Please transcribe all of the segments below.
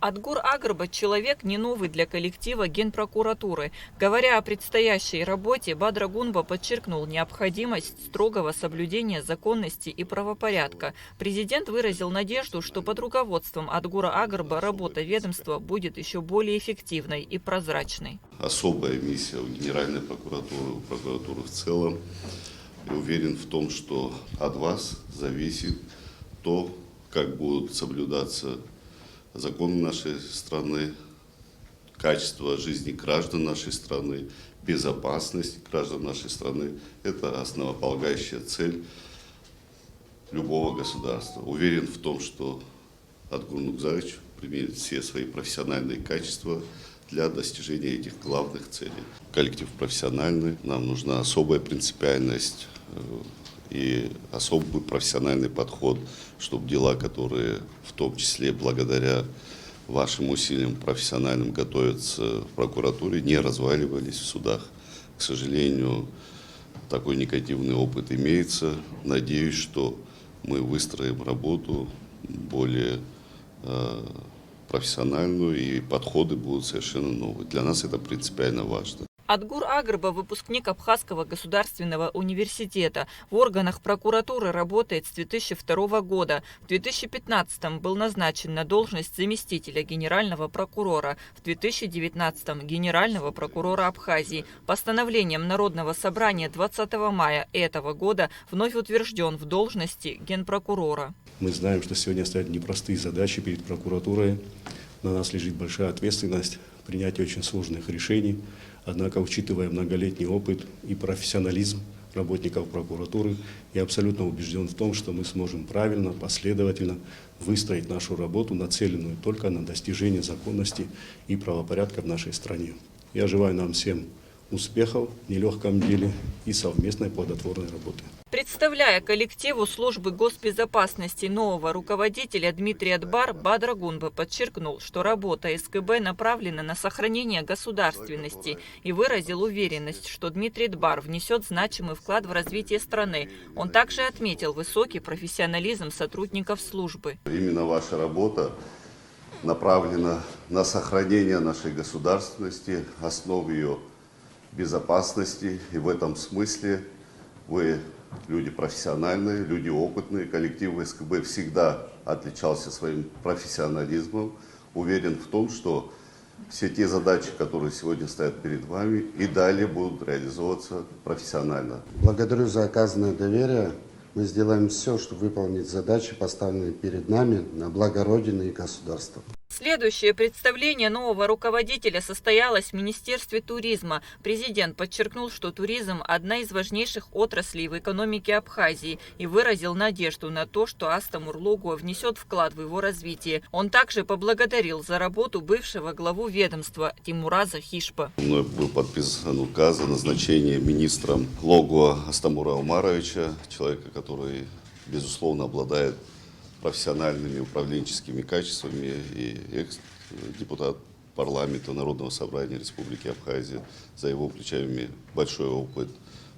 Адгур Агрба – человек не новый для коллектива Генпрокуратуры. Говоря о предстоящей работе, Бадр Гунба подчеркнул необходимость строгого соблюдения законности и правопорядка. Президент выразил надежду, что под руководством Адгура Агрба работа ведомства будет еще более эффективной и прозрачной. Особая миссия у Генеральной прокуратуры, у прокуратуры в целом. Я уверен в том, что от вас зависит то, как будут соблюдаться законы нашей страны, качество жизни граждан нашей страны, безопасность граждан нашей страны. Это основополагающая цель любого государства. Уверен в том, что Адгур Нукзарович применит все свои профессиональные качества для достижения этих главных целей. Коллектив профессиональный, нам нужна особая принципиальность и особый профессиональный подход, чтобы дела, которые в том числе благодаря вашим усилиям профессиональным готовятся в прокуратуре, не разваливались в судах. К сожалению, такой негативный опыт имеется. Надеюсь, что мы выстроим работу более профессиональную, и подходы будут совершенно новые. Для нас это принципиально важно. Адгур Агрба – выпускник Абхазского государственного университета. В органах прокуратуры работает с 2002 года. В 2015 был назначен на должность заместителя генерального прокурора. В 2019 – генерального прокурора Абхазии. Постановлением Народного собрания 20 мая этого года вновь утвержден в должности генпрокурора. Мы знаем, что сегодня стоят непростые задачи перед прокуратурой. На нас лежит большая ответственность принятия очень сложных решений. Однако, учитывая многолетний опыт и профессионализм работников прокуратуры, я абсолютно убежден в том, что мы сможем правильно, последовательно выстроить нашу работу, нацеленную только на достижение законности и правопорядка в нашей стране. Я желаю нам всем успехов в нелегком деле и совместной плодотворной работы. Представляя коллективу службы госбезопасности нового руководителя Дмитрий Адбар, Бадр Гунба подчеркнул, что работа СКБ направлена на сохранение государственности и выразил уверенность, что Дмитрий Адбар внесет значимый вклад в развитие страны. Он также отметил высокий профессионализм сотрудников службы. Именно ваша работа направлена на сохранение нашей государственности, основ ее безопасности, и в этом смысле вы люди профессиональные, люди опытные. Коллектив СКБ всегда отличался своим профессионализмом. Уверен в том, что все те задачи, которые сегодня стоят перед вами, и далее будут реализовываться профессионально. Благодарю за оказанное доверие. Мы сделаем все, чтобы выполнить задачи, поставленные перед нами на благо Родины и государства. Следующее представление нового руководителя состоялось в Министерстве туризма. Президент подчеркнул, что туризм – одна из важнейших отраслей в экономике Абхазии и выразил надежду на то, что Астамур Логуа внесет вклад в его развитие. Он также поблагодарил за работу бывшего главу ведомства Тимураза Хишпа. Мной был подписан указ о назначении министром Логуа Астамура Умаровича, человека, который, безусловно, обладает профессиональными управленческими качествами, и экс-депутат парламента Народного собрания Республики Абхазия. За его плечами большой опыт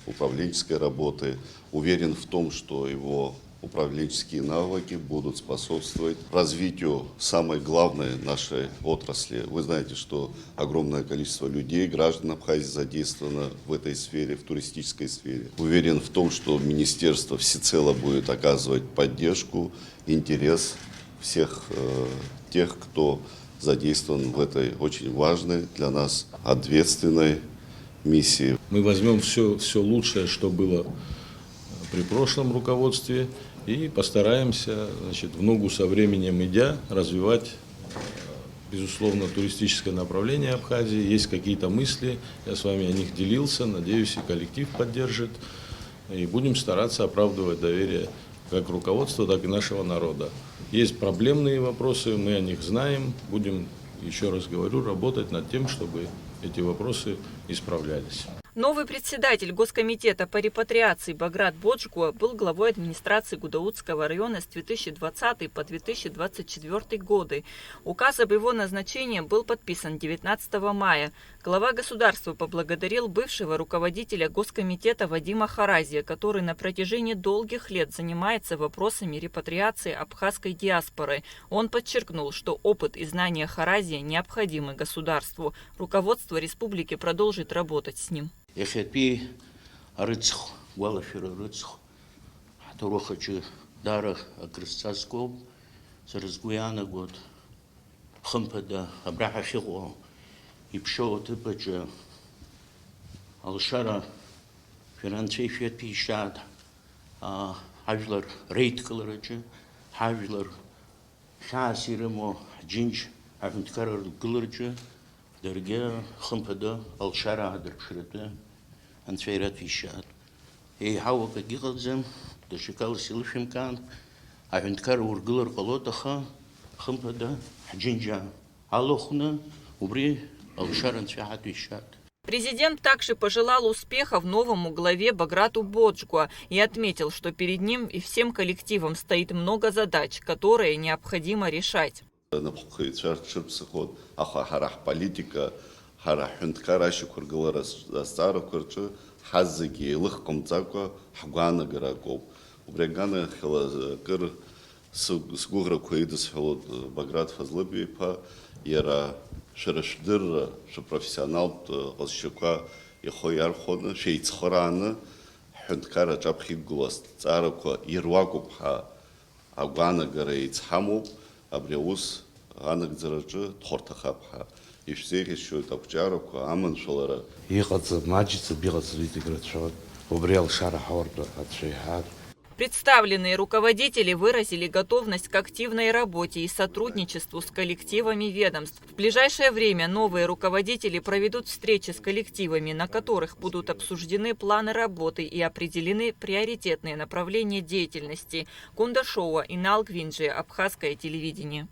управленческой работы. Уверен в том, что его управленческие навыки будут способствовать развитию самой главной нашей отрасли. Вы знаете, что огромное количество людей, граждан Абхазии задействовано в этой сфере, в туристической сфере. Уверен в том, что министерство всецело будет оказывать поддержку, интерес всех тех, кто задействован в этой очень важной для нас ответственной миссии. Мы возьмем все лучшее, что было при прошлом руководстве, и постараемся, в ногу со временем идя, развивать, безусловно, туристическое направление Абхазии. Есть какие-то мысли, я с вами о них делился, надеюсь, и коллектив поддержит. И будем стараться оправдывать доверие как руководства, так и нашего народа. Есть проблемные вопросы, мы о них знаем. Будем, еще раз говорю, работать над тем, чтобы эти вопросы исправлялись. Новый председатель Госкомитета по репатриации Баграт Боджгуа был главой администрации Гудаутского района с 2020 по 2024 годы. Указ об его назначении был подписан 19 мая. Глава государства поблагодарил бывшего руководителя Госкомитета Вадима Харазия, который на протяжении долгих лет занимается вопросами репатриации абхазской диаспоры. Он подчеркнул, что опыт и знания Харазия необходимы государству. Руководство республики продолжит работать с ним. يبشو تبجى الشارع فرنسي في بيشاد حجلر ريت كلرجة حجلر شاسيرمو جنج عفنت كرر كلرجة درجة خمبدا الشارع درشرته انتفيرات بيشاد هي حاول كجيغزم دشكال سيلفيم كان عفنت كرر ورجلر قلوتها خمبدا جنجا алохна убри алшаран святишат. Президент также пожелал успехов новому главе Баграту Боджгу и отметил, что перед ним и всем коллективом стоит много задач, которые необходимо решать. Политика сгугра коидас хелот Баграт Фазлыби па яра шерашдыр профессионал алщука яхояр ходна шейцхорана хунткара жабхид гулас царако ирвагу па агана гарейц хаму абреус анак зараджы тхортаха па ишсех еще такчарако аман шолара يقص ماجس بيقص ليتقرت شو وبريال شارع حور отшейхат. Представленные руководители выразили готовность к активной работе и сотрудничеству с коллективами ведомств. В ближайшее время новые руководители проведут встречи с коллективами, на которых будут обсуждены планы работы и определены приоритетные направления деятельности. Кундашова, Инал Гвинджи, Абхазское телевидение.